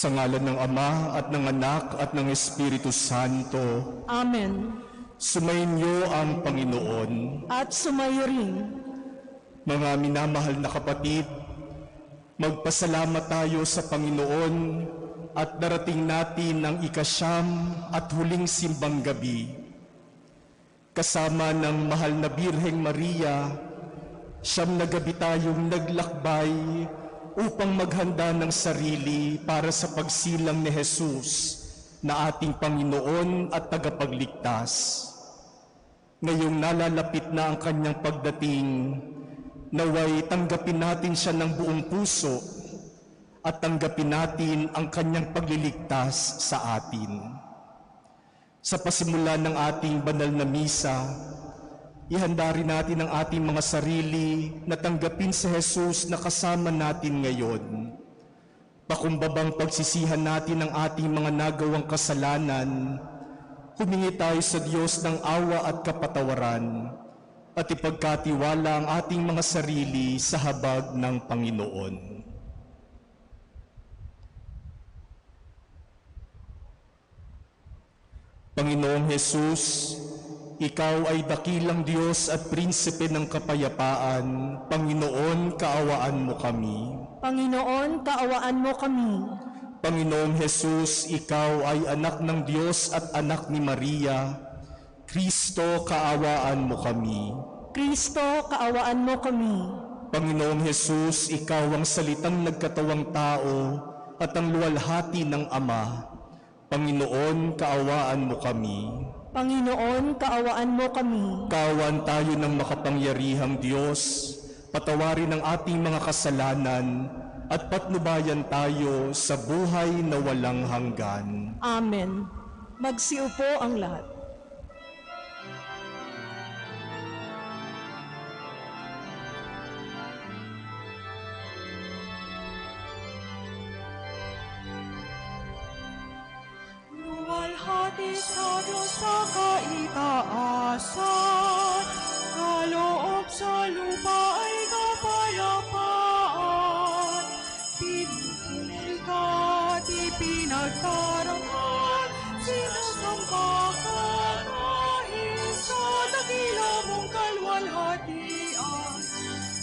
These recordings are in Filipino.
Sa ngalan ng Ama at ng Anak at ng Espiritu Santo. Amen. Sumainyo ang Panginoon. At sumayo rin. Mga minamahal na kapatid, magpasalamat tayo sa Panginoon at darating natin ang ikasyam at huling simbang gabi. Kasama ng mahal na Birheng Maria, siyam na gabi tayong naglakbay upang maghanda ng sarili para sa pagsilang ni Jesus na ating Panginoon at tagapagligtas. Ngayong nalalapit na ang kanyang pagdating, naway tanggapin natin siya ng buong puso at tanggapin natin ang kanyang pagliligtas sa atin. Sa pasimula ng ating banal na misa, ihanda rin natin ang ating mga sarili na tanggapin si Jesus na kasama natin ngayon. Pakumbabang pagsisihan natin ang ating mga nagawang kasalanan, humingi tayo sa Diyos ng awa at kapatawaran, at ipagkatiwala ang ating mga sarili sa habag ng Panginoon. Panginoong Jesus, Ikaw ay dakilang Diyos at prinsipe ng kapayapaan. Panginoon, kaawaan mo kami. Panginoon, kaawaan mo kami. Panginoong Jesus, Ikaw ay anak ng Diyos at anak ni Maria. Kristo, kaawaan mo kami. Kristo, kaawaan mo kami. Panginoong Jesus, Ikaw ang salitang nagkatawang tao at ang luwalhati ng Ama. Panginoon, kaawaan mo kami. Panginoon, kaawaan mo kami. Kaawaan tayo ng makapangyarihang Diyos, patawarin ang ating mga kasalanan, at patnubayan tayo sa buhay na walang hanggan. Amen. Magsiupo ang lahat. Luwalhati sa Diyos sa kaitaasan, kaloob sa lupa ay kapayapaan. Pinupuri ka, di pinagtarangan, sinasamba ka dahil sa dakila mong kalwalhatian.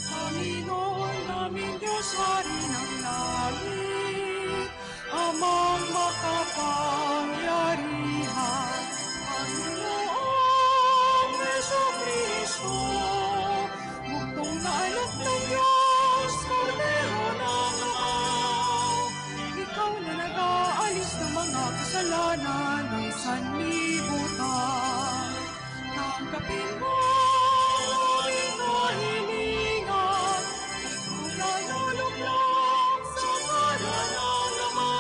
Panginoon namin Diyos, Hari ng langit, Amang makapangyarihan, Panginoong Jesucristo, bugtong na anak ng Diyos, Kordero ng Ama. Ikaw na nag-aalis ng mga kasalanan ng sanlibutan. Tanggapin mo ang aming kahilingan, ikaw na nalulog sa kanan ng Ama.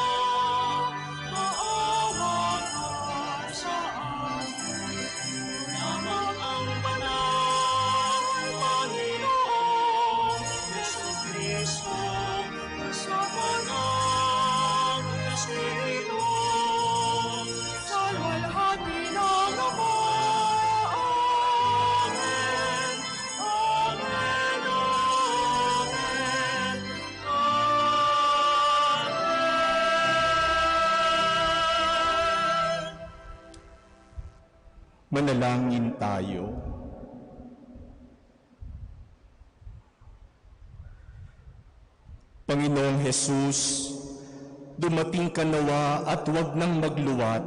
Maawa ka sa amin, lamang ang banal, Panginoong Jesucristo, kasama ng Espiritu, sa luwalhati ng Ama. Amen. Amen. Amen. Amen. Manalangin tayo. Panginoong Jesus, dumating ka nawa at huwag nang magluwat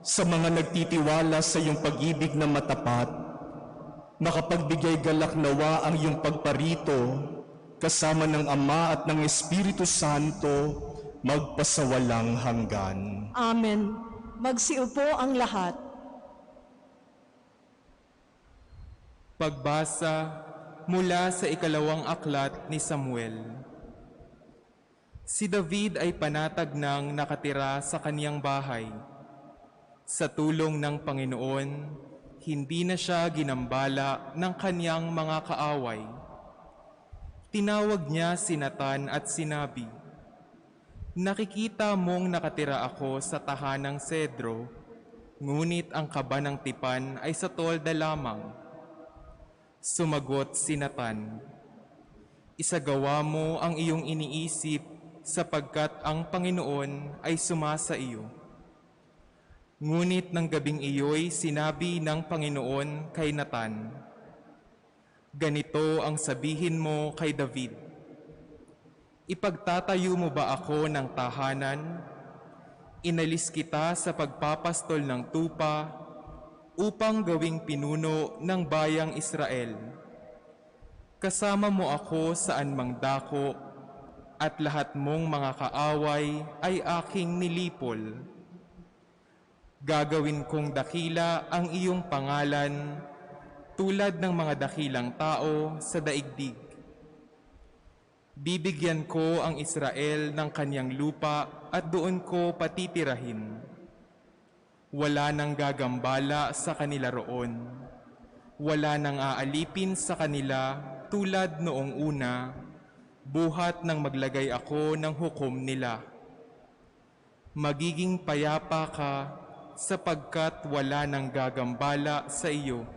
sa mga nagtitiwala sa iyong pag-ibig na matapat. Makapagbigay galak nawa ang iyong pagparito kasama ng Ama at ng Espiritu Santo magpasawalang hanggan. Amen. Magsiupo ang lahat. Pagbasa mula sa ikalawang aklat ni Samuel. Si David ay panatag nang nakatira sa kaniyang bahay. Sa tulong ng Panginoon, hindi na siya ginambala ng kaniyang mga kaaway. Tinawag niya si Nathan at sinabi, "Nakikita mong nakatira ako sa tahanang sedro, ngunit ang kaba ng tipan ay sa tolda lamang." Sumagot si Nathan, "Isagawa mo ang iyong iniisip sapagkat ang Panginoon ay sumasa iyo. Ngunit ng gabing iyo'y sinabi ng Panginoon kay Nathan, ganito ang sabihin mo kay David, ipagtatayo mo ba ako ng tahanan? Inalis kita sa pagpapastol ng tupa upang gawing pinuno ng bayang Israel. Kasama mo ako saan mang dako at lahat mong mga kaaway ay aking nilipol. Gagawin kong dakila ang iyong pangalan tulad ng mga dakilang tao sa daigdig. Bibigyan ko ang Israel ng kanyang lupa at doon ko patitirahin. Wala nang gagambala sa kanila roon. Wala nang aalipin sa kanila tulad noong una, buhat nang maglagay ako ng hukom nila. Magiging payapa ka sapagkat wala nang gagambala sa iyo.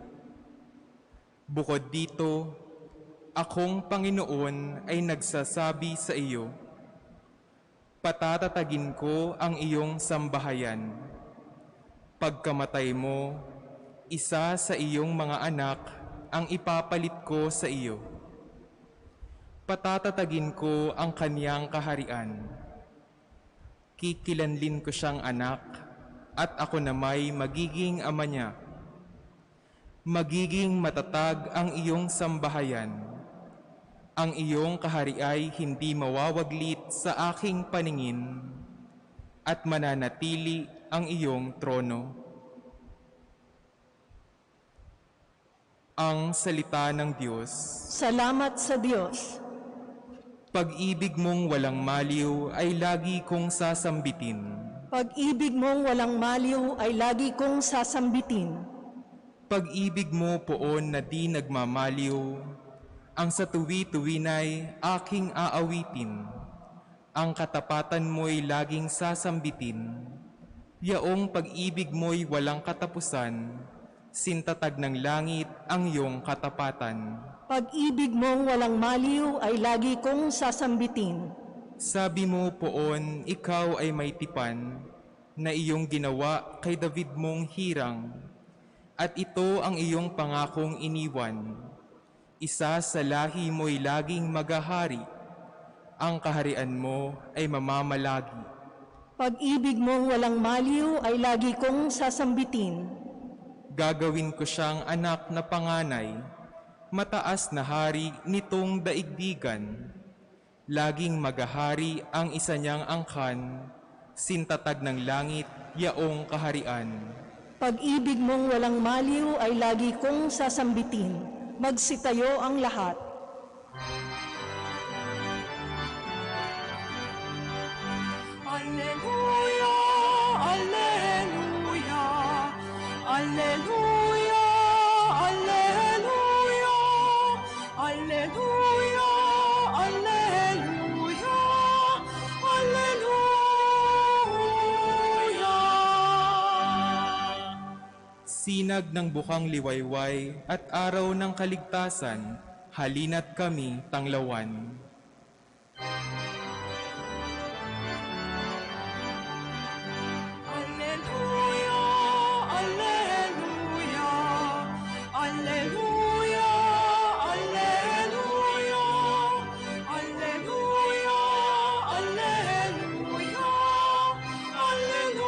Bukod dito, akong Panginoon ay nagsasabi sa iyo, patatatagin ko ang iyong sambahayan. Pagkamatay mo, isa sa iyong mga anak ang ipapalit ko sa iyo. Patatatagin ko ang kaniyang kaharian. Kikilanlin ko siyang anak, at ako na may magiging ama niya. Magiging matatag ang iyong sambahayan. Ang iyong kahari ay hindi mawawaglit sa aking paningin, at mananatili ang iyong trono. Ang salita ng Diyos. Salamat sa Diyos. Pag-ibig mong walang maliw ay lagi kong sasambitin. Pag-ibig mong walang maliw ay lagi kong sasambitin. Pag-ibig mo poon na di nagmamaliw, ang sa tuwi-tuwinay aking aawitin. Ang katapatan mo'y laging sasambitin. Yaong pag-ibig mo'y walang katapusan, sintatag ng langit ang iyong katapatan. Pag-ibig mong walang maliw ay lagi kong sasambitin. Sabi mo poon, ikaw ay may tipan na iyong ginawa kay David mong hirang, at ito ang iyong pangakong iniwan. Isa sa lahi mo'y laging magahari, ang kaharian mo ay mamamalagi. Pag-ibig mong walang maliw ay lagi kong sasambitin. Gagawin ko siyang anak na panganay, mataas na hari nitong daigdigan. Laging magahari ang isa niyang angkan, sintatag ng langit yaong kaharian. Pag-ibig mong walang maliw ay lagi kong sasambitin. Magsitayo ang lahat. Alleluia, alleluia, alleluia, alleluia, alleluia, alleluia, alleluia. Sinag ng bukang liwayway at araw ng kaligtasan, halina't kami tanglawan. Alleluia, alleluia, alleluia, alleluia, alleluia, alleluia, alleluia.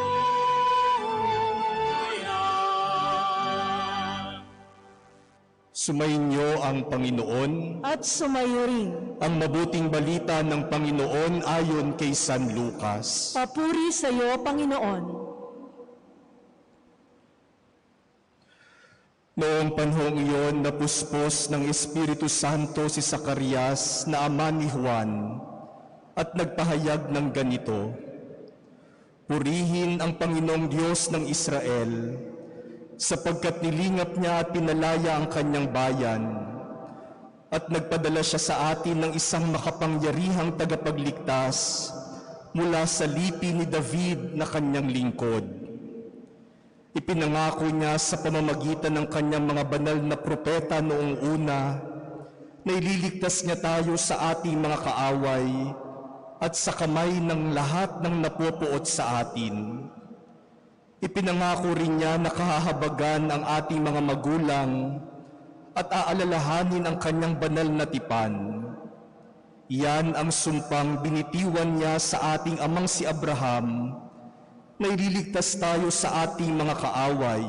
Sumainyo ang Panginoon. At sumayo rin. Ang mabuting balita ng Panginoon ayon kay San Lucas. Papuri sa iyo, Panginoon. Noong panahong iyon, napuspos ng Espiritu Santo si Zacarias na ama ni Juan at nagpahayag ng ganito, purihin ang Panginoong Diyos ng Israel, sapagkat nilingap niya at pinalaya ang kanyang bayan, at nagpadala siya sa atin ng isang makapangyarihang tagapagligtas mula sa lipi ni David na kanyang lingkod. Ipinangako niya sa pamamagitan ng kanyang mga banal na propeta noong una na ililigtas niya tayo sa ating mga kaaway at sa kamay ng lahat ng napupuot sa atin. Ipinangako rin niya na kahahabagan ang ating mga magulang at aalalahanin ang kanyang banal na tipan. Iyan ang sumpang binitiwan niya sa ating amang si Abraham na ililigtas tayo sa ating mga kaaway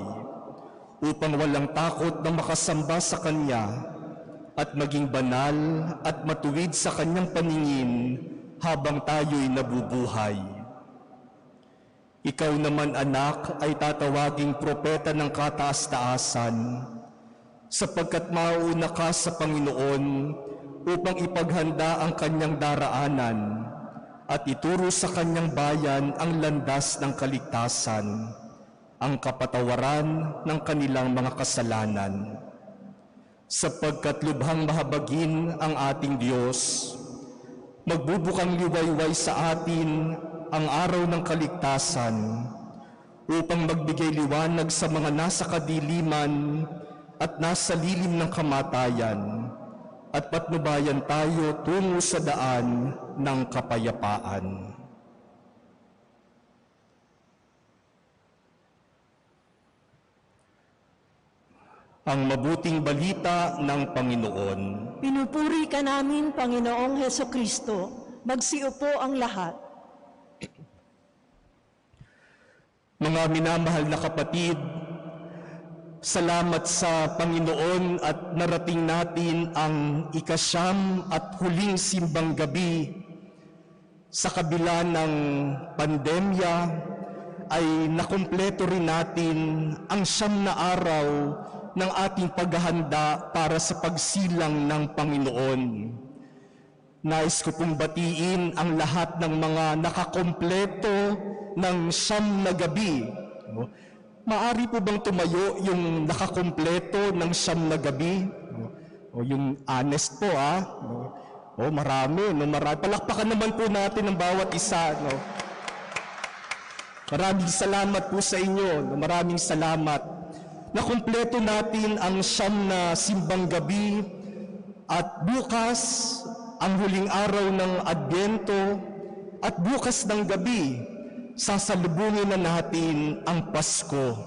upang walang takot na makasamba sa Kanya at maging banal at matuwid sa Kanyang paningin habang tayo'y nabubuhay. Ikaw naman, anak, ay tatawaging propeta ng kataas-taasan, sapagkat mauuna ka sa Panginoon upang ipaghanda ang Kanyang daraanan at ituro sa Kanyang bayan ang landas ng kaligtasan, ang kapatawaran ng kanilang mga kasalanan. Sapagkat lubhang mahabagin ang ating Diyos, magbubukang liwayway sa atin ang araw ng kaligtasan upang magbigay liwanag sa mga nasa kadiliman at nasa lilim ng kamatayan at patnubayan tayo tungo sa daan ng kapayapaan. Ang mabuting balita ng Panginoon. Pinupuri ka namin, Panginoong Hesukristo. Magsiupo ang lahat. Mga minamahal na kapatid, salamat sa Panginoon at narating natin ang ikasyam at huling simbang gabi. Sa kabila ng pandemya ay nakumpleto rin natin ang 9 na araw ng ating paghahanda para sa pagsilang ng Panginoon. Nais ko pong batiin ang lahat ng mga nakakumpleto ng 9 na gabi. Maari po bang tumayo yung nakakumpleto ng 9 na gabi? O yung honest po, ha? O marami, no? Marami. Palakpakan naman po natin ang bawat isa, no? Maraming salamat po sa inyo, no? Maraming salamat. Nakumpleto natin ang 9 na simbang gabi at bukas ang huling araw ng Adbyento at bukas ng gabi sasalubungin na natin ang Pasko.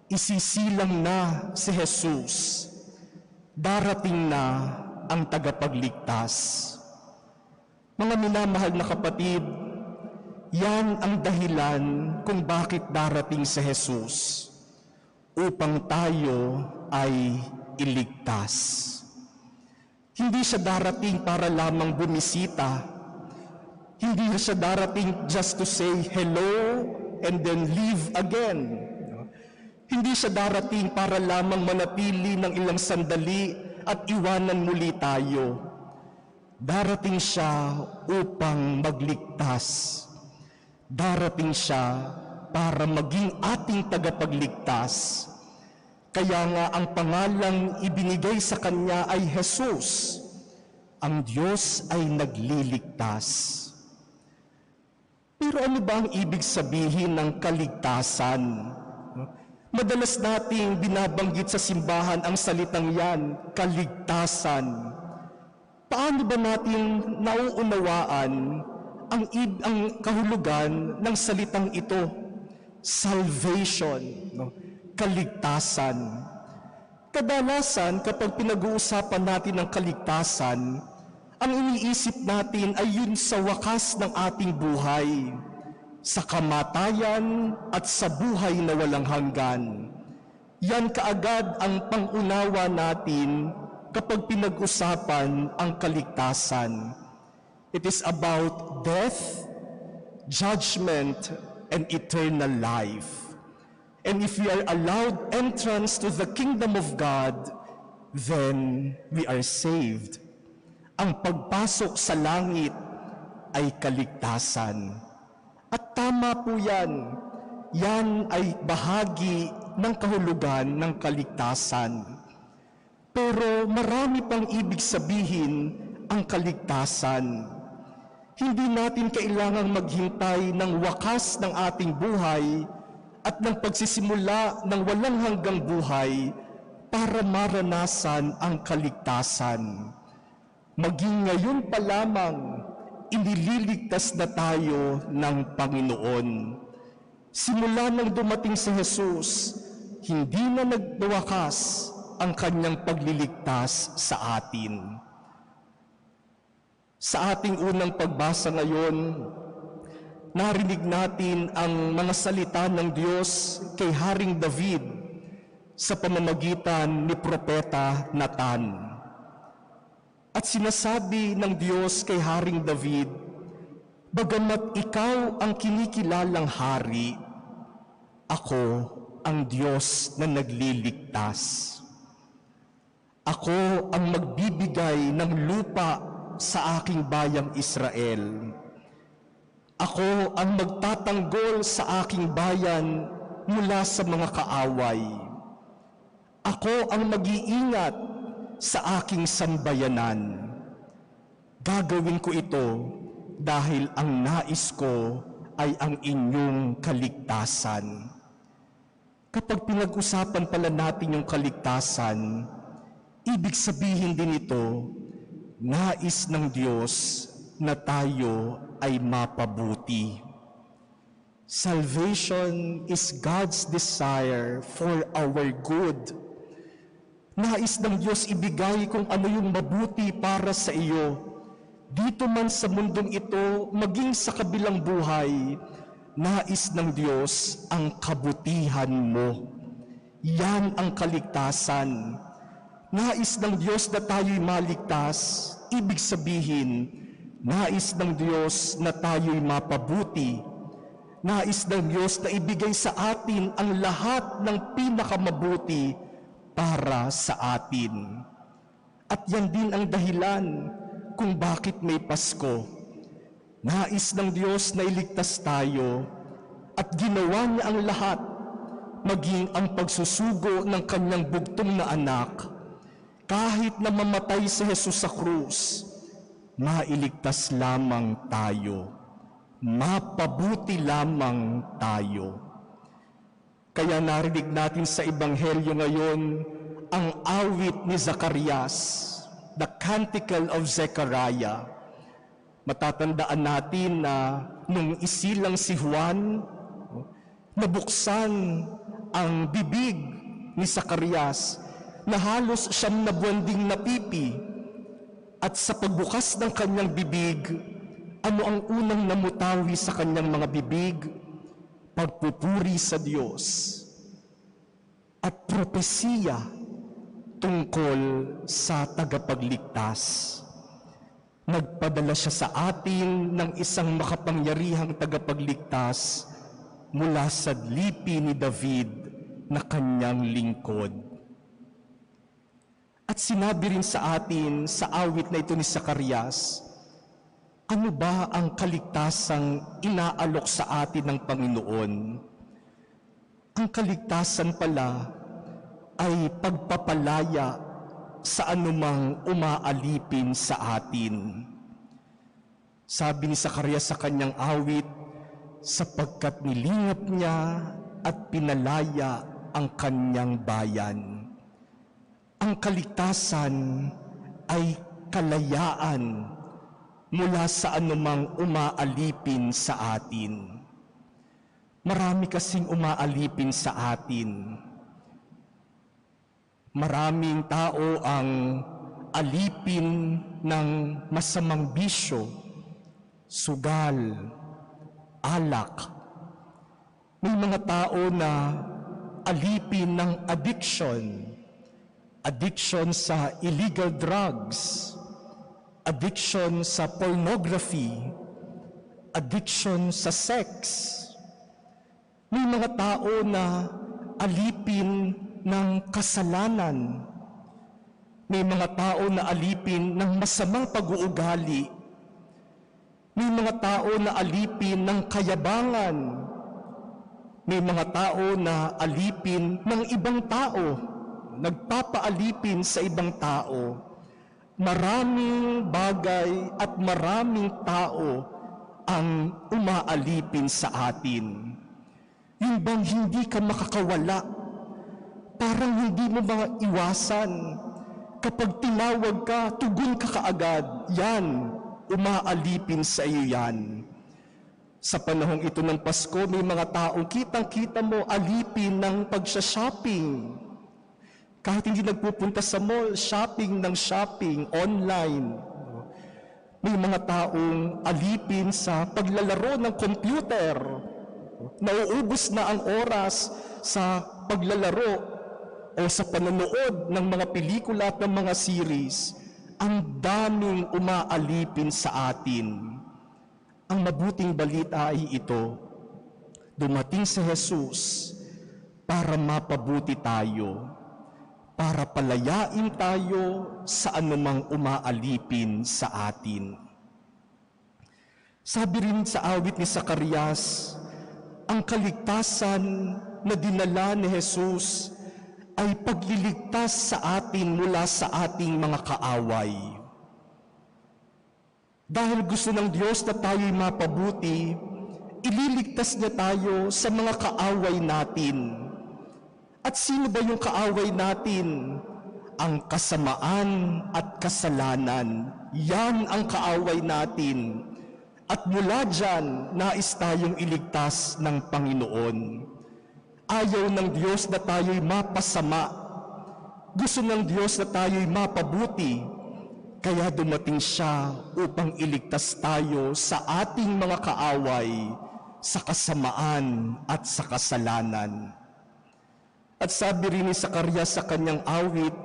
Isisilang na si Jesus. Darating na ang tagapagligtas. Mga minamahal na kapatid, yan ang dahilan kung bakit darating si Jesus. Upang tayo ay iligtas. Hindi siya darating para lamang bumisita. Hindi siya darating just to say hello and then leave again. Hindi siya darating para lamang manatili ng ilang sandali at iwanan muli tayo. Darating siya upang magligtas. Darating siya para maging ating tagapagligtas. Kaya nga ang pangalang ibinigay sa Kanya ay Jesus. Ang Diyos ay nagliligtas. Pero ano ba ang ibig sabihin ng kaligtasan? Madalas nating binabanggit sa simbahan ang salitang yan, kaligtasan. Paano ba natin nauunawaan ang kahulugan ng salitang ito? Salvation, no? Kaligtasan. Kadalasan kapag pinag-uusapan natin ang kaligtasan, ang iniisip natin ay yun sa wakas ng ating buhay, sa kamatayan at sa buhay na walang hanggan. Yan kaagad ang pangunawa natin kapag pinag-usapan ang kaligtasan. It is about death, judgment, and eternal life. And if we are allowed entrance to the kingdom of God, then we are saved. Ang pagpasok sa langit ay kaligtasan. At tama po yan. Yan ay bahagi ng kahulugan ng kaligtasan. Pero marami pang ibig sabihin ang kaligtasan. Hindi natin kailangang maghintay ng wakas ng ating buhay at ng pagsisimula ng walang hanggang buhay para maranasan ang kaligtasan. Maging ngayon pa lamang, inililigtas na tayo ng Panginoon. Simula nang dumating si Jesus, hindi na nagwakas ang kanyang pagliligtas sa atin. Sa ating unang pagbasa ngayon, narinig natin ang mga salita ng Diyos kay Haring David sa pamamagitan ni Propeta Nathan. At sinasabi ng Diyos kay Haring David, "Bagamat ikaw ang kinikilalang hari, ako ang Diyos na nagliligtas. Ako ang magbibigay ng lupa sa aking bayang Israel. Ako ang magtatanggol sa aking bayan mula sa mga kaaway. Ako ang mag-iingat sa aking sambayanan. Gagawin ko ito dahil ang nais ko ay ang inyong kaligtasan." Kapag pinag-usapan pala natin yung kaligtasan, ibig sabihin din ito, nais ng Diyos na tayo ay mapabuti. Salvation is God's desire for our good. Nais ng Diyos ibigay kung ano yung mabuti para sa iyo. Dito man sa mundong ito, maging sa kabilang buhay, nais ng Diyos ang kabutihan mo. Yan ang kaligtasan. Nais ng Diyos na tayo'y maligtas, ibig sabihin, nais ng Diyos na tayo'y mapabuti. Nais ng Diyos na ibigay sa atin ang lahat ng pinakamamabuti para sa atin. At yan din ang dahilan kung bakit may Pasko. Nais ng Diyos na iligtas tayo at ginawa niya ang lahat, maging ang pagsusugo ng kanyang bugtong na anak. Kahit na mamatay si Jesus sa krus, mailigtas lamang tayo, mapabuti lamang tayo. Kaya narinig natin sa Ebanghelyo ngayon ang awit ni Zacarias, the Canticle of Zechariah. Matatandaan natin na nung isilang si Juan, nabuksan ang bibig ni Zacarias na halos 9 na buwan ding napipi. At sa pagbukas ng kanyang bibig, ano ang unang namutawi sa kanyang mga bibig? Pagpupuri sa Diyos at propesiya tungkol sa tagapagligtas. Nagpadala siya sa atin ng isang makapangyarihang tagapagligtas mula sa lipi ni David na kanyang lingkod. At sinabi rin sa atin sa awit na ito ni Zacarias, ano ba ang kaligtasang inaalok sa atin ng Panginoon? Ang kaligtasan pala ay pagpapalaya sa anumang umaalipin sa atin. Sabi ni Zacarias sa kanyang awit, sapagkat nilingap niya at pinalaya ang kanyang bayan. Ang kaligtasan ay kalayaan mula sa anumang umaalipin sa atin. Marami kasing umaalipin sa atin. Maraming tao ang alipin ng masamang bisyo, sugal, alak. May mga tao na alipin ng addiction sa illegal drugs, addiction sa pornography, addiction sa sex. May mga tao na alipin ng kasalanan. May mga tao na alipin ng masamang pag-uugali. May mga tao na alipin ng kayabangan. May mga tao na alipin ng ibang tao, nagpapaalipin sa ibang tao. Maraming bagay at maraming tao ang umaalipin sa atin. Yung bang hindi ka makakawala, parang hindi mo maiwasan. Kapag tinawag ka, tugon ka kaagad. Yan, umaalipin sa iyo yan. Sa panahong ito ng Pasko, may mga taong kitang-kita mo alipin ng pagsha-shopping. Kahit hindi nagpupunta sa mall, shopping ng shopping, online. May mga taong alipin sa paglalaro ng computer. Nauubos na ang oras sa paglalaro o sa panonood ng mga pelikula at ng mga series. Ang daming umaalipin sa atin. Ang mabuting balita ay ito, dumating si Jesus para mapabuti tayo, para palayain tayo sa anumang umaalipin sa atin. Sabi rin sa awit ni Zacarias, ang kaligtasan na dinala ni Jesus ay pagliligtas sa atin mula sa ating mga kaaway. Dahil gusto ng Diyos na tayo'y mapabuti, ililigtas niya tayo sa mga kaaway natin. At sino ba yung kaaway natin? Ang kasamaan at kasalanan. Yan ang kaaway natin. At mula dyan, nais tayong iligtas ng Panginoon. Ayaw ng Diyos na tayo'y mapasama. Gusto ng Diyos na tayo'y mapabuti. Kaya dumating siya upang iligtas tayo sa ating mga kaaway, sa kasamaan at sa kasalanan. At sabi rin ni Zacarias sa kanyang awit,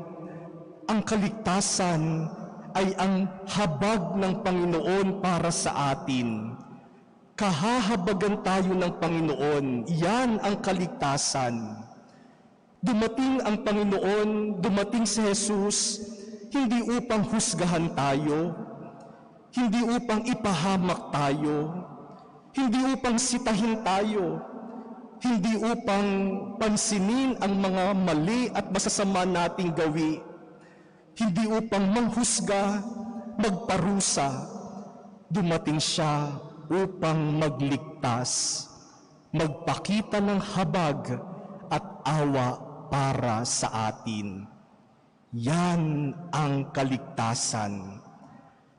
ang kaligtasan ay ang habag ng Panginoon para sa atin. Kahahabagan tayo ng Panginoon, yan ang kaligtasan. Dumating ang Panginoon, dumating si Jesus, hindi upang husgahan tayo, hindi upang ipahamak tayo, hindi upang sitahin tayo, hindi upang pansinin ang mga mali at masasama nating gawi, hindi upang manghusga, magparusa. Dumating siya upang magligtas, magpakita ng habag at awa para sa atin. Yan ang kaligtasan.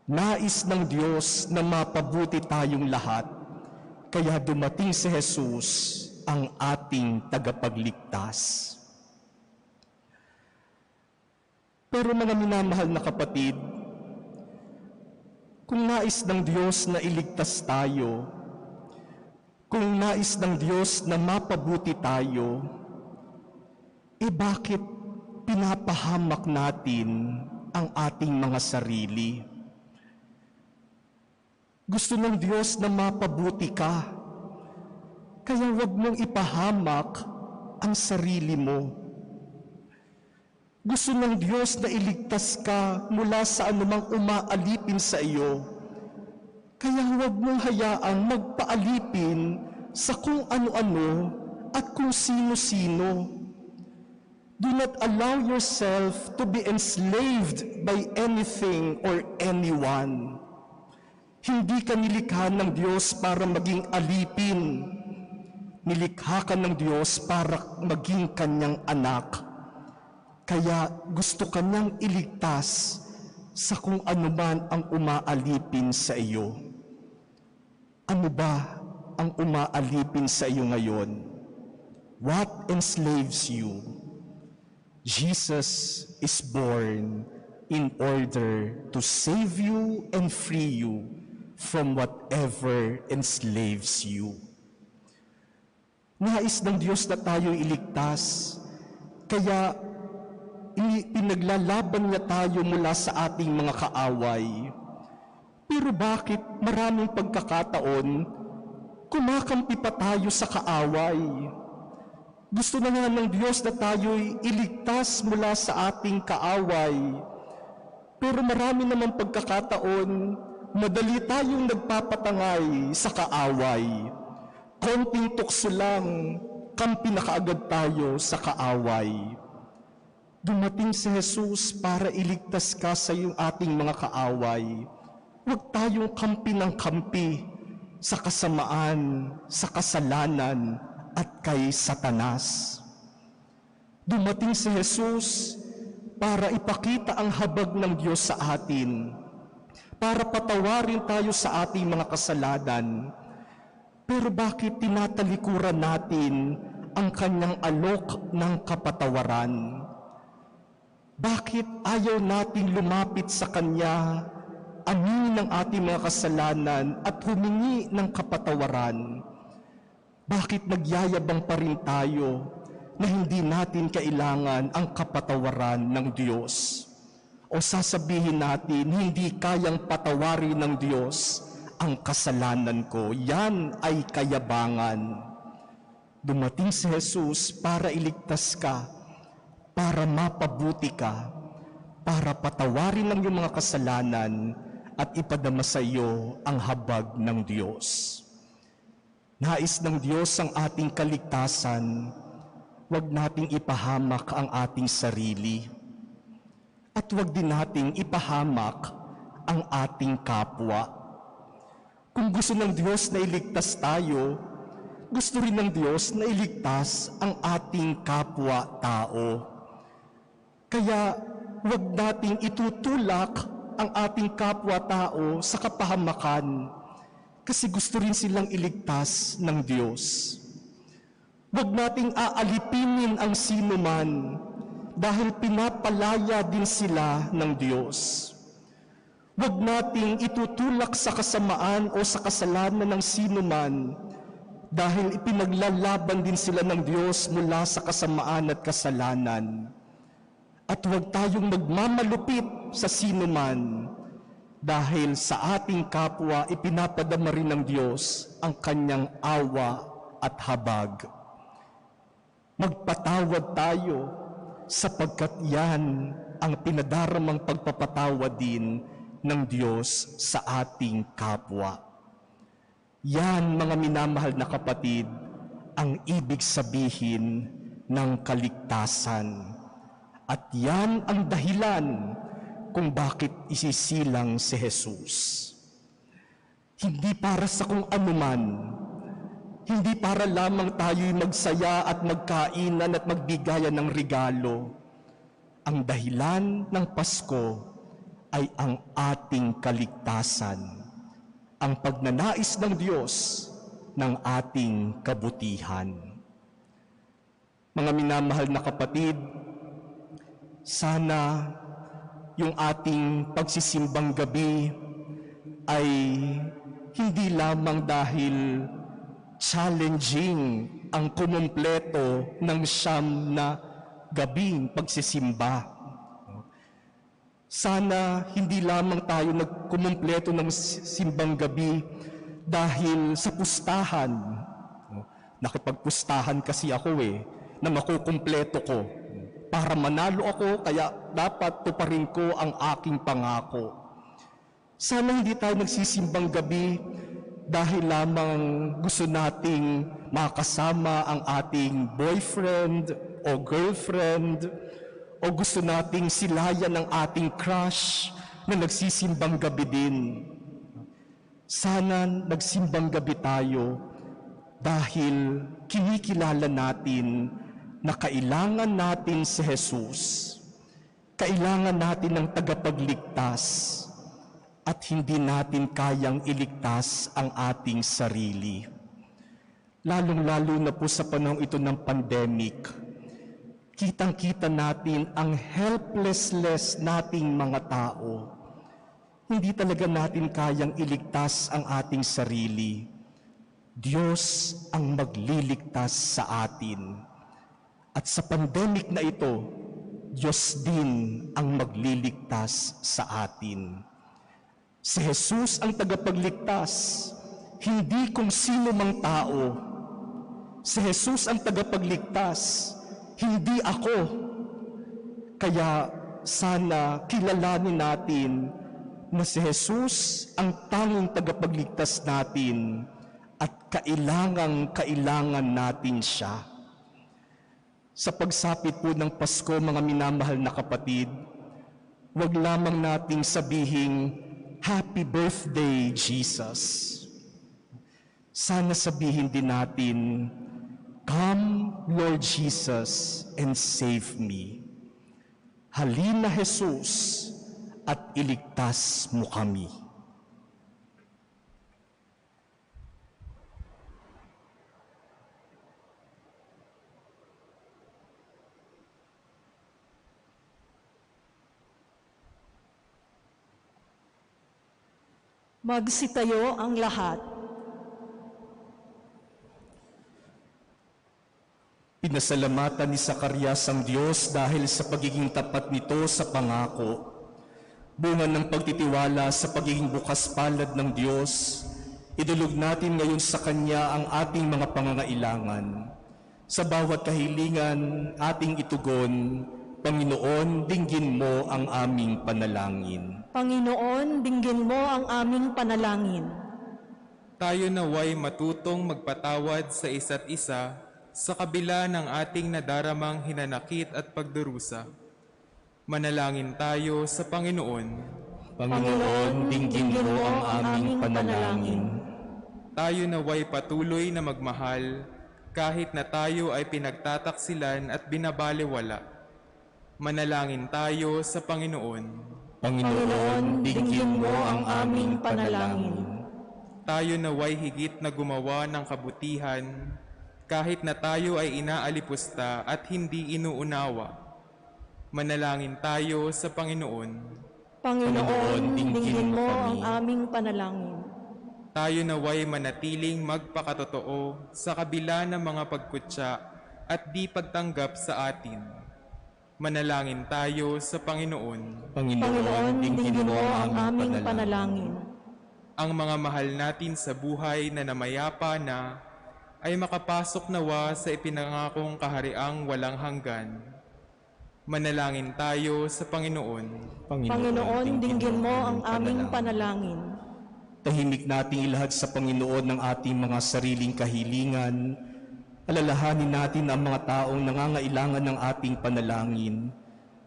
Nais ng Diyos na mapabuti tayong lahat, kaya dumating si Jesus, ang ating tagapagligtas. Pero mga minamahal na kapatid, kung nais ng Diyos na iligtas tayo, kung nais ng Diyos na mapabuti tayo, bakit pinapahamak natin ang ating mga sarili? Gusto ng Diyos na mapabuti ka, kaya huwag mong ipahamak ang sarili mo. Gusto ng Diyos na iligtas ka mula sa anumang umaalipin sa iyo, kaya huwag mong hayaang magpaalipin sa kung ano-ano at kung sino-sino. Do not allow yourself to be enslaved by anything or anyone. Hindi ka nilikha ng Diyos para maging alipin. Nilikha ka ng Diyos para maging kanyang anak. Kaya gusto ka niyang iligtas sa kung ano man ang umaalipin sa iyo. Ano ba ang umaalipin sa iyo ngayon? What enslaves you? Jesus is born in order to save you and free you from whatever enslaves you. Nais ng Diyos na tayo iligtas, kaya pinaglalaban niya tayo mula sa ating mga kaaway. Pero bakit maraming pagkakataon, kumakampi pa tayo sa kaaway? Gusto na nga ng Diyos na tayo'y iligtas mula sa ating kaaway. Pero marami naman pagkakataon, madali tayong nagpapatangay sa kaaway. Konting tukso lang, kampi na kaagad tayo sa kaaway. Dumating si Jesus para iligtas ka sa iyong ating mga kaaway. Huwag tayong kampi ng kampi sa kasamaan, sa kasalanan, at kay Satanas. Dumating si Jesus para ipakita ang habag ng Diyos sa atin, para patawarin tayo sa ating mga kasalanan. Pero bakit tinatalikuran natin ang kanyang alok ng kapatawaran? Bakit ayaw nating lumapit sa kanya, aminin ang ating mga kasalanan at humingi ng kapatawaran? Bakit nagyayabang pa rin tayo na hindi natin kailangan ang kapatawaran ng Diyos? O sasabihin natin, hindi kayang patawarin ng Diyos ang kasalanan ko. Yan ay kayabangan. Dumating si Jesus para iligtas ka, para mapabuti ka, para patawarin ang iyong mga kasalanan at ipadama sa iyo ang habag ng Diyos. Nais ng Diyos ang ating kaligtasan, huwag nating ipahamak ang ating sarili. At huwag din nating ipahamak ang ating kapwa. Kung gusto ng Diyos na iligtas tayo, gusto rin ng Diyos na iligtas ang ating kapwa-tao. Kaya huwag nating itutulak ang ating kapwa-tao sa kapahamakan kasi gusto rin silang iligtas ng Diyos. Huwag nating aalipinin ang sinuman dahil pinapalaya din sila ng Diyos. Huwag nating itutulak sa kasamaan o sa kasalanan ng sinuman dahil ipinaglalaban din sila ng Diyos mula sa kasamaan at kasalanan. At huwag tayong magmamalupit sa sinuman dahil sa ating kapwa ipinapadama rin ng Diyos ang kanyang awa at habag. Magpatawad tayo sapagkat yan ang pinadaramang pagpapatawad din ng Diyos sa ating kapwa. Yan, mga minamahal na kapatid, ang ibig sabihin ng kaligtasan. At yan ang dahilan kung bakit isisilang si Jesus. Hindi para sa kung anuman, hindi para lamang tayo'y magsaya at magkainan at magbigayan ng regalo. Ang dahilan ng Pasko ay ang ating kaligtasan, ang pagnanais ng Diyos ng ating kabutihan. Mga minamahal na kapatid, sana yung ating pagsisimbang gabi ay hindi lamang dahil challenging ang kumumpleto ng siyam na gabing pagsisimba. Sana hindi lamang tayo nagkumumpleto ng simbang gabi dahil sa pustahan. Nakipagpustahan kasi ako na makukumpleto ko. Para manalo ako, kaya dapat tuparin ko ang aking pangako. Sana hindi tayo nagsisimbang gabi dahil lamang gusto nating makasama ang ating boyfriend o girlfriend, o gusto nating silayan ng ating crush na nagsisimbang gabi din. Sana nagsimbang gabi tayo dahil kinikilala natin na kailangan natin si Jesus. Kailangan natin ng tagapagligtas at hindi natin kayang iligtas ang ating sarili. Lalong-lalo na po sa panahon ito ng pandemic, kitang-kita natin ang helplessness nating mga tao. Hindi talaga natin kayang iligtas ang ating sarili. Diyos ang magliligtas sa atin. At sa pandemic na ito, Diyos din ang magliligtas sa atin. Si Jesus ang tagapagligtas, hindi kung sino mang tao. Si Jesus ang tagapagligtas, hindi ako. Kaya sana kilalanin natin na si Jesus ang tanging tagapagligtas natin at kailangan natin siya. Sa pagsapit po ng Pasko, mga minamahal na kapatid, huwag lamang nating sabihing, Happy Birthday, Jesus. Sana sabihin din natin, Come, Lord Jesus, and save me. Halina, Jesus, at iligtas mo kami. Magsitayo ang lahat. Pinasalamatan ni Zacarias ang Diyos dahil sa pagiging tapat nito sa pangako. Bunga ng pagtitiwala sa pagiging bukas palad ng Diyos, idulog natin ngayon sa Kanya ang ating mga pangangailangan. Sa bawat kahilingan ating itugon, Panginoon, dinggin mo ang aming panalangin. Panginoon, dinggin mo ang aming panalangin. Tayo naway matutong magpatawad sa isa't isa sa kabila ng ating nadaramang hinanakit at pagdurusa. Manalangin tayo sa Panginoon. Panginoon, dinggin mo ang aming panalangin. Tayo naway patuloy na magmahal kahit na tayo ay pinagtataksilan at binabalewala. Manalangin tayo sa Panginoon. Panginoon, dinggin mo ang aming panalangin. Tayo naway higit na gumawa ng kabutihan kahit na tayo ay inaalipusta at hindi inuunawa. Manalangin tayo sa Panginoon. Panginoon, dinggin mo ang aming panalangin. Tayo naway manatiling magpakatotoo sa kabila ng mga pagkutya at di pagtanggap sa atin. Manalangin tayo sa Panginoon. Panginoon, dinggin mo ang aming panalangin. Ang mga mahal natin sa buhay na namayapa na ay makapasok nawa sa ipinangakong kahariang walang hanggan. Manalangin tayo sa Panginoon. Panginoon, dinggin mo ang aming panalangin. Tahimik nating ilahad sa Panginoon ng ating mga sariling kahilingan. Alalahanin natin ang mga taong nangangailangan ng ating panalangin,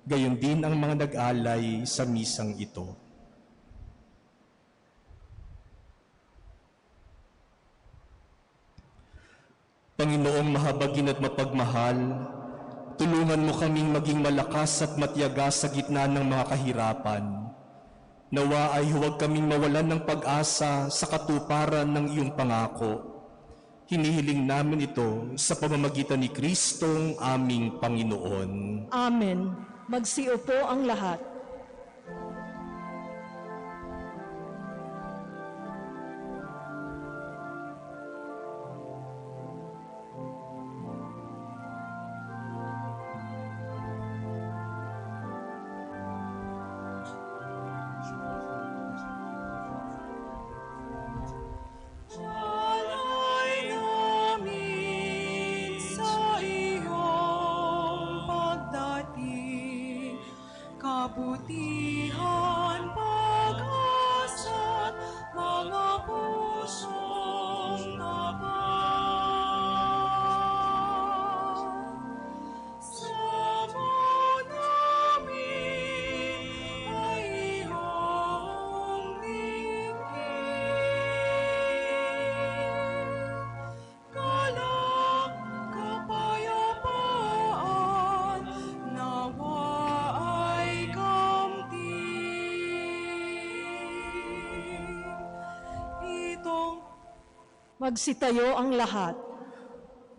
gayon din ang mga nag-alay sa misang ito. Panginoong mahabagin at mapagmahal, tulungan mo kaming maging malakas at matiyaga sa gitna ng mga kahirapan. Nawa ay huwag kaming mawalan ng pag-asa sa katuparan ng iyong pangako. Hinihiling namin ito sa pamamagitan ni Kristong aming Panginoon. Amen. Magsiupo ang lahat. Alay namin sa iyong pagdating, kabutihan, pag-asa't mga pusong tapat. Sama namin ay iyong galak, kapayapaan, nawa ay kamtin. Magsitayo ang lahat.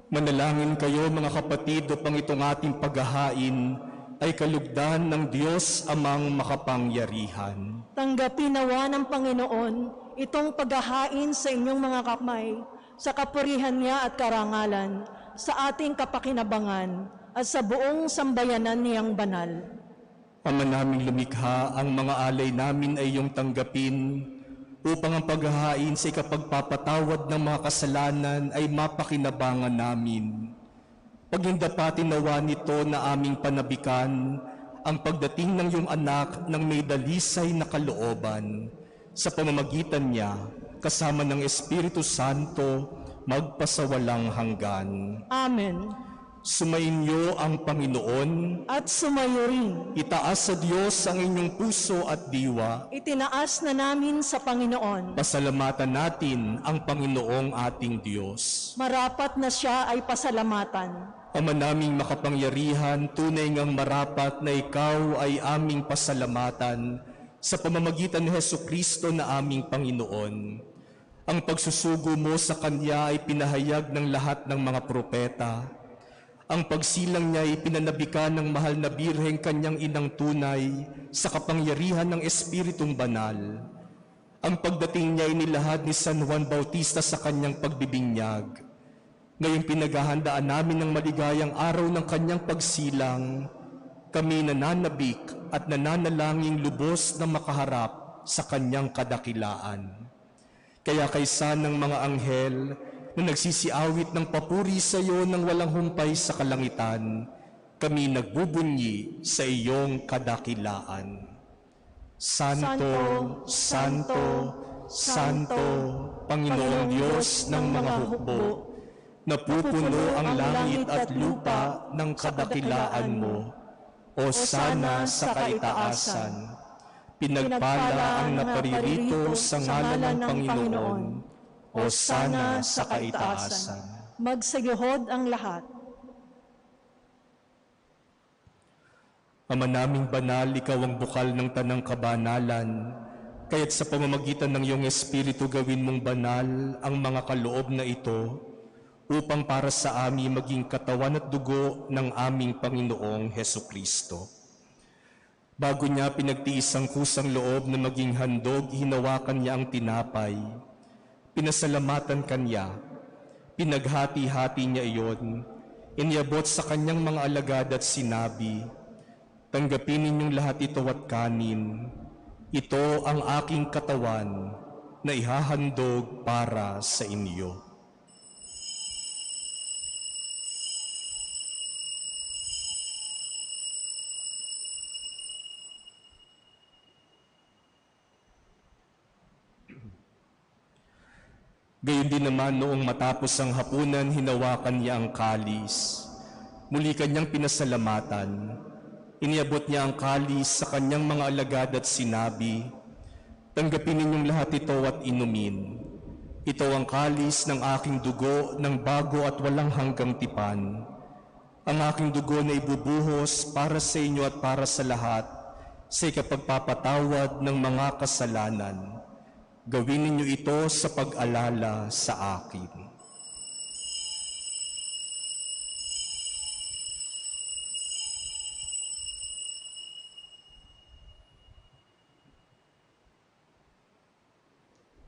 Manalangin kayo mga kapatid upang itong ating paghahain ay kalugdan ng Diyos amang makapangyarihan. Tanggapin nawa ng Panginoon itong paghahain sa inyong mga kamay, sa kapurihan niya at karangalan, sa ating kapakinabangan, at sa buong sambayanan niyang banal. Ama naming lumikha, ang mga alay namin ay iyong tanggapin, upang ang paghahain sa ikapagpapatawad ng mga kasalanan ay mapakinabangan namin. Pagindapatin nawa nito na aming panabikan ang pagdating ng iyong anak ng may dalisay na kalooban. Sa pamamagitan niya, kasama ng Espiritu Santo, magpasawalang hanggan. Amen. Sumainyo ang Panginoon. At sumayo rin. Itaas sa Diyos ang inyong puso at diwa. Itinaas na namin sa Panginoon. Pasalamatan natin ang Panginoong ating Diyos. Marapat na siya ay pasalamatan. Ama naming makapangyarihan, tunay ngang marapat na ikaw ay aming pasalamatan sa pamamagitan ni Hesukristo na aming Panginoon. Ang pagsusugo mo sa Kanya ay pinahayag ng lahat ng mga propeta. Ang pagsilang niya ay pinanabikan ng mahal na Birheng kanyang inang tunay sa kapangyarihan ng Espiritong Banal. Ang pagdating niya ay nilahad ni San Juan Bautista sa kanyang pagbibinyag. Ngayong pinaghahandaan namin ng maligayang araw ng kanyang pagsilang, kami nananabik at nananalangin lubos na makaharap sa kanyang kadakilaan. Kaya kaysa ng mga anghel na nagsisiawit ng papuri sa iyo ng walang humpay sa kalangitan, kami nagbubunyi sa iyong kadakilaan. Santo, Santo, Santo, Panginoong Diyos ng mga hukbo, napupuno ang langit at lupa ng kadakilaan mo. O sana sa kaitaasan, pinagpala ang naparirito sa ngalan ng Panginoon. O sana sa kaitaasan. Magsagihod ang lahat. Ama naming banal, ikaw ang bukal ng tanang kabanalan, kaya't sa pamamagitan ng iyong Espiritu gawin mong banal ang mga kaloob na ito, upang para sa amin maging katawan at dugo ng aming Panginoong Hesukristo. Bago niya pinagtiis ang kusang loob na maging handog, hinawakan niya ang tinapay. Pinasalamatan kanya, pinaghati-hati niya iyon, iniabot sa kanyang mga alagad at sinabi, "Tanggapin ninyong lahat ito at kanin. Ito ang aking katawan na ihahandog para sa inyo." Gayon din naman noong matapos ang hapunan, hinawakan niya ang kalis. Muli kanyang pinasalamatan. Iniabot niya ang kalis sa kanyang mga alagad at sinabi, "Tanggapin ninyong lahat ito at inumin. Ito ang kalis ng aking dugo ng bago at walang hanggang tipan. Ang aking dugo na ibubuhos para sa inyo at para sa lahat sa ikapagpapatawad ng mga kasalanan. Gawin ninyo ito sa pag-alala sa akin."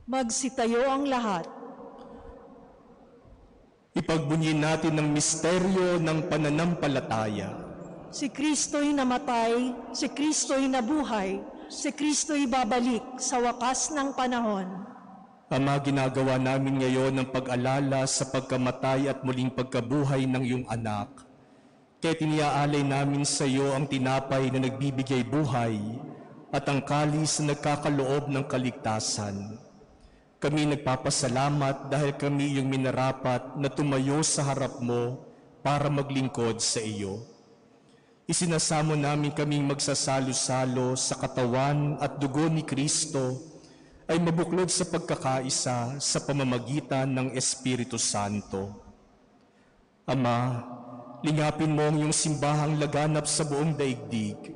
Magsitayo ang lahat. Ipagbunyin natin ang misteryo ng pananampalataya. Si Kristo'y namatay, si Kristo'y nabuhay, si Kristo'y babalik sa wakas ng panahon. Ama, ginagawa namin ngayon ang pag-alala sa pagkamatay at muling pagkabuhay ng iyong anak. Kaya tiniaalay namin sa iyo ang tinapay na nagbibigay buhay at ang kalis na nagkakaloob ng kaligtasan. Kami nagpapasalamat dahil kami iyong minarapat na tumayo sa harap mo para maglingkod sa iyo. Isinasamo namin kaming magsasalo-salo sa katawan at dugo ni Kristo ay mabuklod sa pagkakaisa sa pamamagitan ng Espiritu Santo. Ama, lingapin mo ang iyong simbahang laganap sa buong daigdig.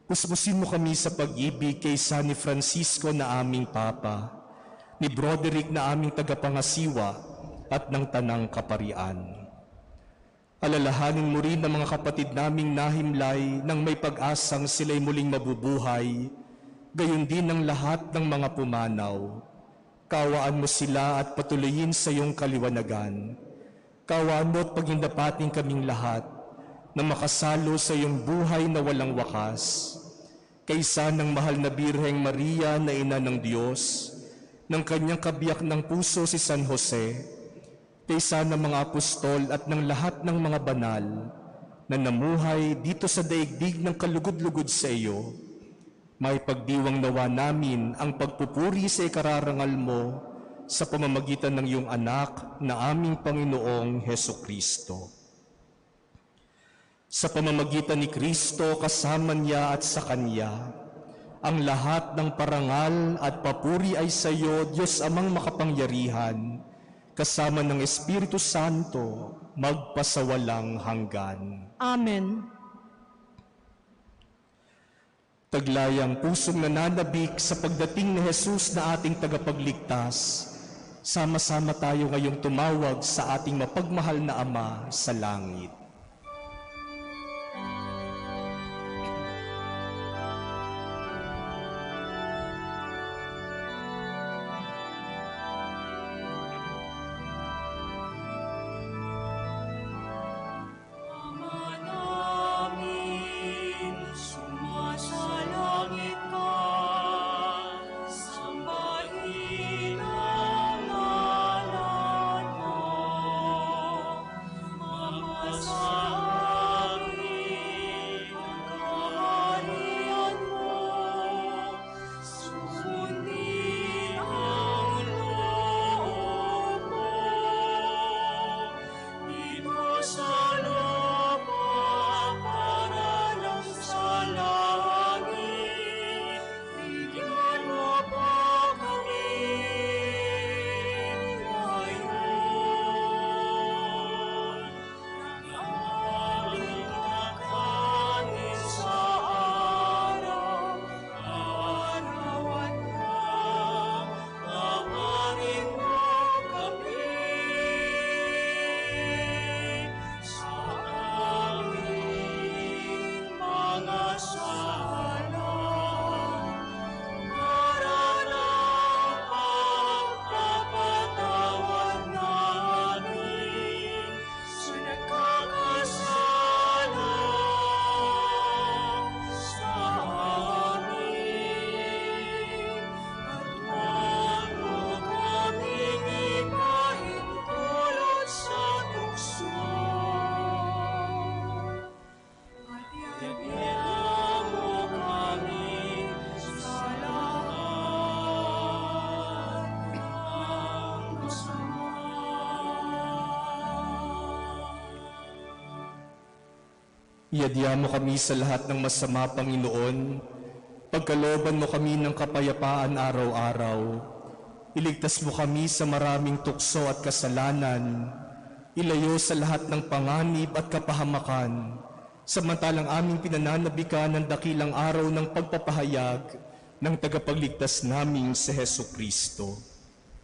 Puspusin mo kami sa pag-ibig kay San ni Francisco na aming Papa, ni Broderick na aming tagapangasiwa at ng Tanang Kaparian. Alalahanin mo rin ang mga kapatid naming nahimlay nang may pag-asang sila'y muling mabubuhay, gayon din ang lahat ng mga pumanaw. Kawaan mo sila at patuloyin sa iyong kaliwanagan. Kawaan mo at pagindapating kaming lahat na makasalo sa iyong buhay na walang wakas. Kaysa ng mahal na Birheng Maria na Ina ng Diyos, ng kanyang kabiyak ng puso si San Jose, kaysa ng mga apostol at ng lahat ng mga banal na namuhay dito sa daigdig ng kalugod-lugod sa iyo, may pagdiwang nawa namin ang pagpupuri sa ikararangal mo sa pamamagitan ng iyong anak na aming Panginoong Hesukristo. Sa pamamagitan ni Kristo, kasama niya at sa Kanya, ang lahat ng parangal at papuri ay sa iyo, Diyos Amang makapangyarihan, kasama ng Espiritu Santo, magpasawalang hanggan. Amen. Taglayang pusong nananabik sa pagdating ni Jesus na ating tagapagligtas, sama-sama tayo ngayong tumawag sa ating mapagmahal na Ama sa langit. Iadya mo kami sa lahat ng masama, Panginoon. Pagkalooban mo kami ng kapayapaan araw-araw. Iligtas mo kami sa maraming tukso at kasalanan. Ilayo sa lahat ng panganib at kapahamakan. Samantalang aming pinananabikan ng dakilang araw ng pagpapahayag ng tagapagligtas naming si Hesu Kristo.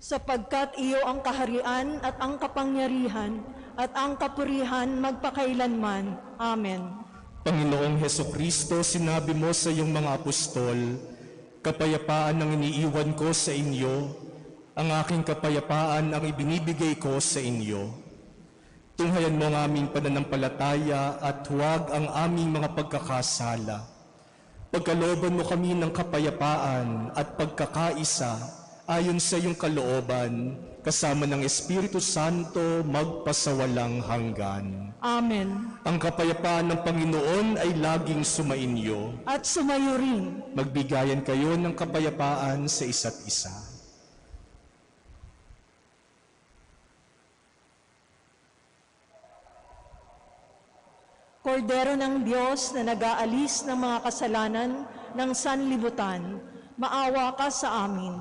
Sapagkat iyo ang kaharian at ang kapangyarihan at ang kapurihan magpakailanman. Amen. Panginoong Hesu Kristo, sinabi mo sa iyong mga apostol, kapayapaan ang iniiwan ko sa inyo, ang aking kapayapaan ang ibinibigay ko sa inyo. Tunghayan mo ang aming pananampalataya at huwag ang aming mga pagkakasala. Pagkalooban mo kami ng kapayapaan at pagkakaisa ayon sa iyong kalooban, kasama ng Espiritu Santo magpasawalang hanggan. Amen. Ang kapayapaan ng Panginoon ay laging sumainyo. At sumayo rin. Magbigayan kayo ng kapayapaan sa isa't isa. Kordero ng Diyos na nag-aalis ng mga kasalanan ng sanlibutan, maawa ka sa amin.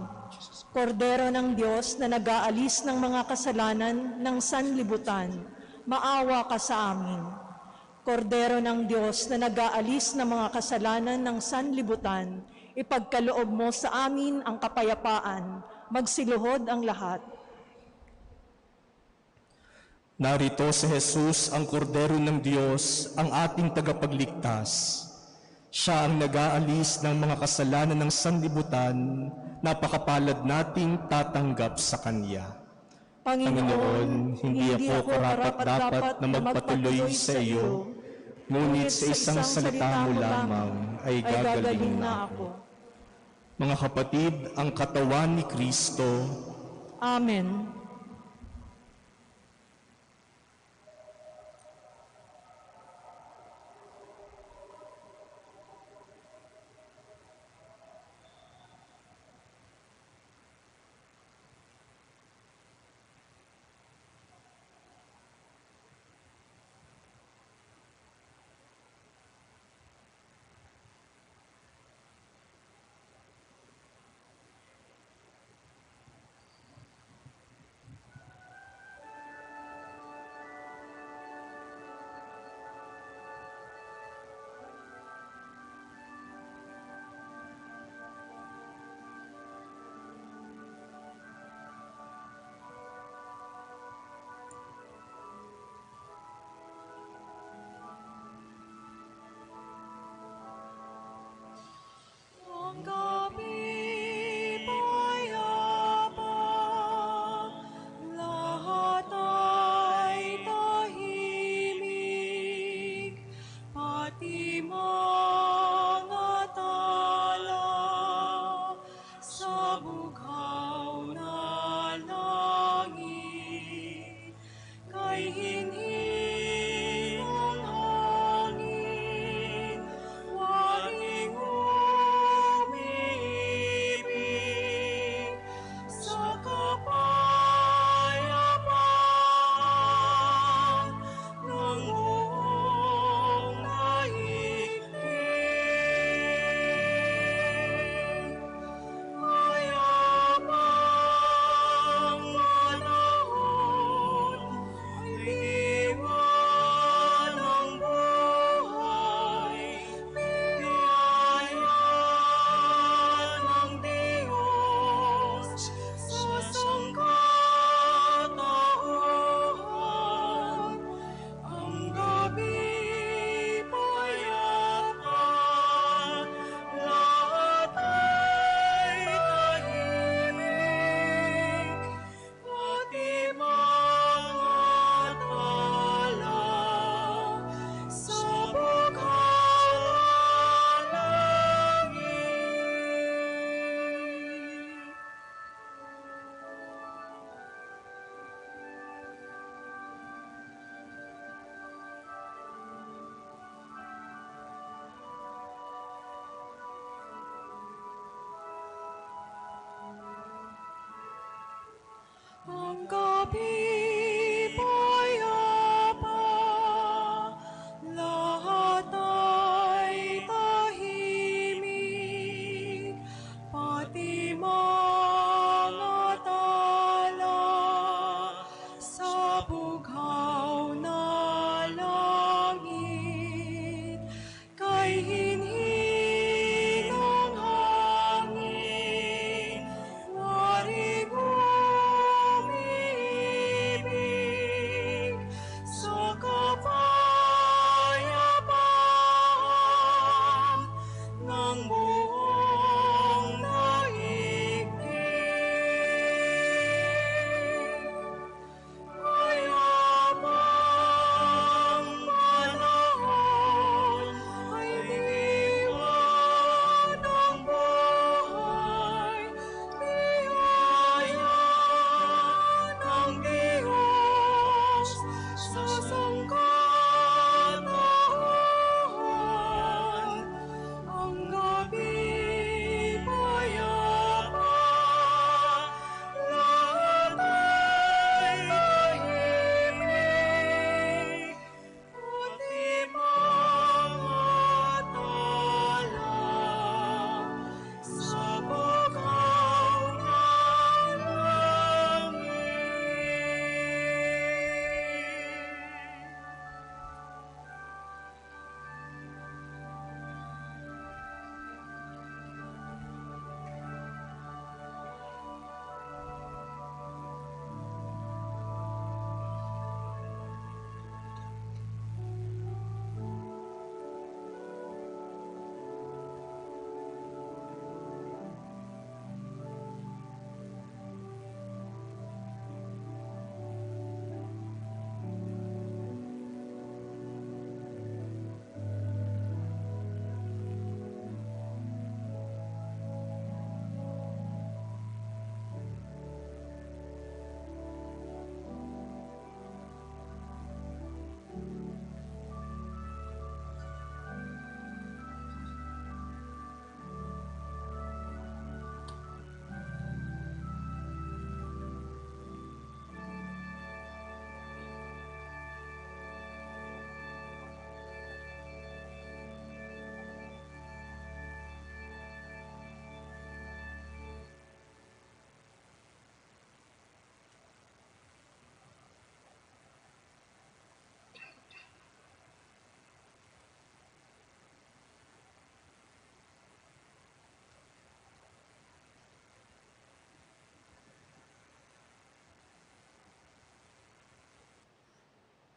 Kordero ng Diyos na nag-aalis ng mga kasalanan ng sanlibutan, maawa ka sa amin. Kordero ng Diyos na nag-aalis ng mga kasalanan ng sanlibutan, ipagkaloob mo sa amin ang kapayapaan, magsiluhod ang lahat. Narito si Jesus, ang Kordero ng Diyos, ang ating tagapagligtas. Siya ang nag-aalis ng mga kasalanan ng sanlibutan, napakapalad nating tatanggap sa Kanya. Panginoon, hindi ako karapat-dapat na magpatuloy sa iyo, ngunit sa isang salita mo lamang ay gagaling na ako. Mga kapatid, ang katawan ni Kristo. Amen.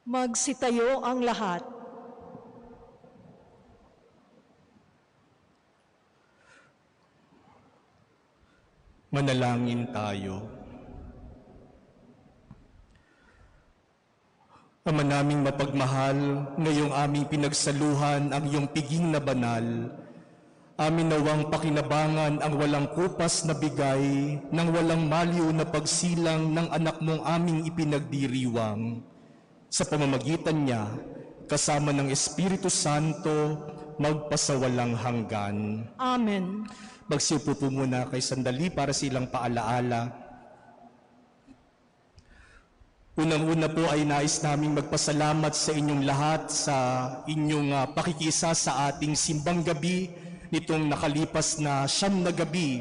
Magsitayo ang lahat. Manalangin tayo. Ama naming mapagmahal, ngayong aming pinagsaluhan ang iyong piging na banal, amin nawang pakinabangan ang walang kupas na bigay ng walang maliw na pagsilang ng anak mong aming ipinagdiriwang. Sa pamamagitan niya, kasama ng Espiritu Santo, magpasawalang hanggan. Amen. Magsiupo po muna kay sandali para silang paalaala. Unang-una po ay nais naming magpasalamat sa inyong lahat sa inyong pakikisa sa ating simbang gabi nitong nakalipas na 9 na gabi.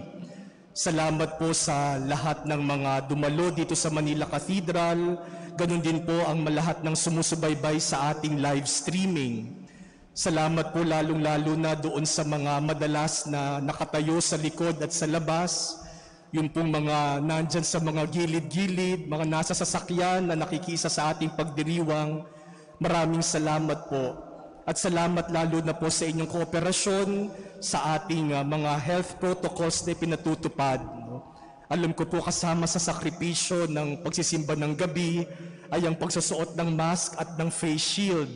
Salamat po sa lahat ng mga dumalo dito sa Manila Cathedral. Ganun din po ang lahat ng sumusubaybay sa ating live streaming. Salamat po lalong-lalo na doon sa mga madalas na nakatayo sa likod at sa labas. Yung pong mga nandyan sa mga gilid-gilid, mga nasa sasakyan na nakikisa sa ating pagdiriwang. Maraming salamat po. At salamat lalo na po sa inyong kooperasyon sa ating mga health protocols na pinatutupad. Alam ko po kasama sa sakripisyo ng pagsisimba ng gabi ay ang pagsusuot ng mask at ng face shield,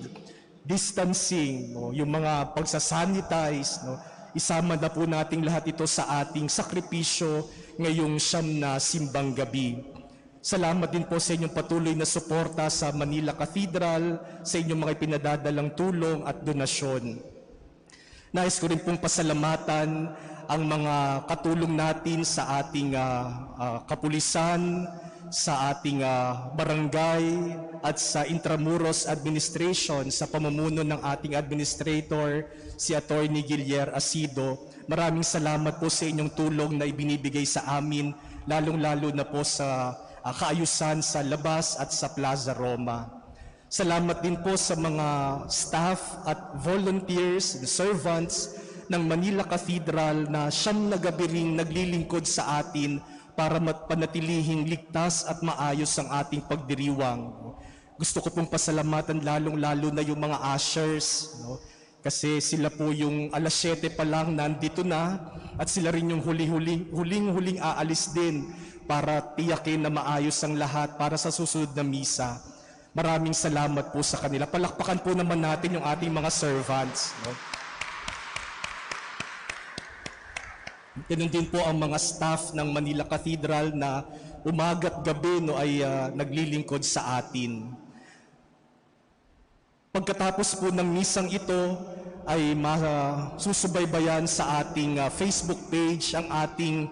distancing, yung mga pagsasanitize, isama na po nating lahat ito sa ating sakripisyo ngayong 9 na simbang gabi. Salamat din po sa inyong patuloy na suporta sa Manila Cathedral, sa inyong mga pinadadalang tulong at donasyon. Nais ko rin pong pasalamatan ang mga katulong natin sa ating kapulisan, sa ating barangay at sa Intramuros Administration sa pamumuno ng ating administrator, si Atty. Guillier Asido. Maraming salamat po sa inyong tulong na ibinibigay sa amin, lalong-lalo na po sa kaayusan sa labas at sa Plaza Roma. Salamat din po sa mga staff at volunteers and servants ng Manila Cathedral na 9 na gabi ring naglilingkod sa atin para panatilihing ligtas at maayos ang ating pagdiriwang. Gusto ko pong pasalamatan lalong-lalo na yung mga ushers, kasi sila po yung alas 7 pa lang nandito na at sila rin yung huling aalis din para tiyakin na maayos ang lahat para sa susunod na misa. Maraming salamat po sa kanila. Palakpakan po naman natin yung ating mga servants. Ganun din po ang mga staff ng Manila Cathedral na umaga't gabi ay naglilingkod sa atin. Pagkatapos po ng misang ito ay masusubaybayan sa ating Facebook page ang ating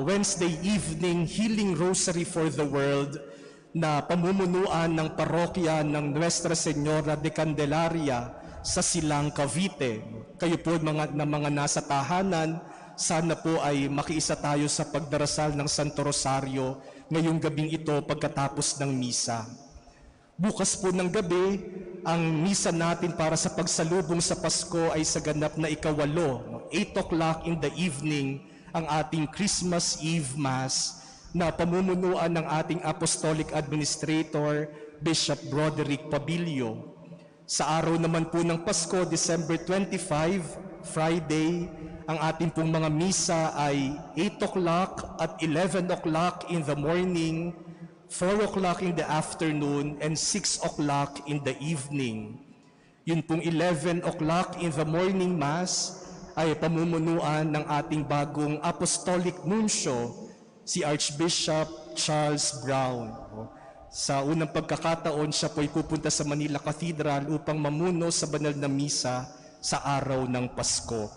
Wednesday evening Healing Rosary for the World na pamumunuan ng parokya ng Nuestra Señora de Candelaria sa Silang, Cavite. Kayo po mga nasa tahanan, sana po ay makiisa tayo sa pagdarasal ng Santo Rosario ngayong gabing ito pagkatapos ng misa. Bukas po ng gabi, ang misa natin para sa pagsalubong sa Pasko ay sa ganap na 8 o'clock in the evening, ang ating Christmas Eve Mass na pamumunuan ng ating Apostolic Administrator, Bishop Broderick Pabilio. Sa araw naman po ng Pasko, December 25, Friday, ang ating pong mga misa ay 8 o'clock at 11 o'clock in the morning, 4 o'clock in the afternoon, and 6 o'clock in the evening. Yun pong 11 o'clock in the morning Mass ay pamumunuan ng ating bagong Apostolic Nuncio, si Archbishop Charles Brown. Sa unang pagkakataon, siya po ay pupunta sa Manila Cathedral upang mamuno sa banal na misa sa araw ng Pasko.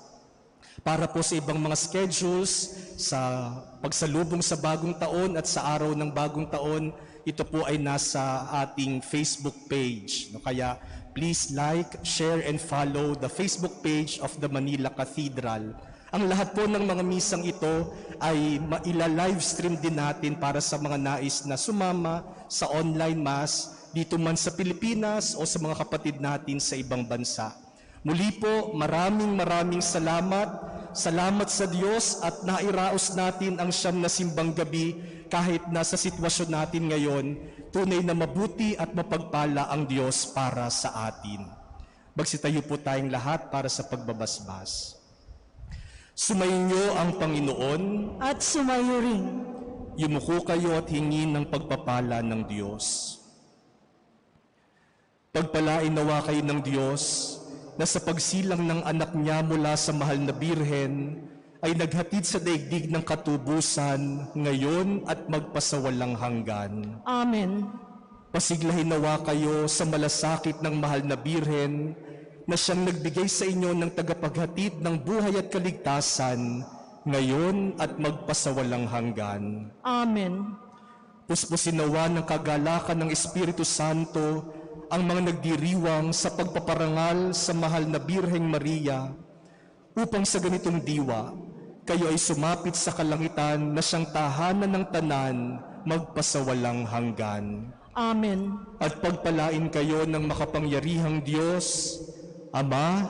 Para po sa ibang mga schedules, sa pagsalubong sa bagong taon at sa araw ng bagong taon, ito po ay nasa ating Facebook page. Kaya please like, share, and follow the Facebook page of the Manila Cathedral. Ang lahat po ng mga misang ito ay ila-livestream din natin para sa mga nais na sumama sa online mass dito man sa Pilipinas o sa mga kapatid natin sa ibang bansa. Muli po, maraming salamat. Salamat sa Diyos at nairaos natin ang 9 na simbang gabi kahit nasa sitwasyon natin ngayon tunay na mabuti at mapagpala ang Diyos para sa atin. Magsitayo po tayong lahat para sa pagbabasbas. Sumainyo ang Panginoon, At sumayo rin. yumuko kayo at hingin ng pagpapala ng Diyos. Pagpalain nawa kayo ng Diyos na sa pagsilang ng anak niya mula sa mahal na birhen ay naghatid sa daigdig ng katubusan ngayon at magpasawalang hanggan. Amen. Pasiglahin nawa kayo sa malasakit ng mahal na birhen na siyang nagbigay sa inyo ng tagapaghatid ng buhay at kaligtasan ngayon at magpasawalang hanggan. Amen. Puspusin nawa ng kagalakan ng Espiritu Santo ang mga nagdiriwang sa pagpaparangal sa mahal na Birheng Maria upang sa ganitong diwa, kayo ay sumapit sa kalangitan na siyang tahanan ng tanan magpasawalang hanggan. Amen. At pagpalain kayo ng makapangyarihang Diyos, Ama,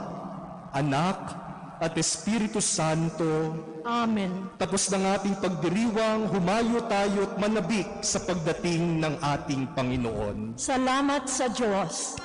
Anak, at Espiritu Santo. Amen. Tapos ng ating pagdiriwang, humayo tayo at manabik sa pagdating ng ating Panginoon. Salamat sa Diyos.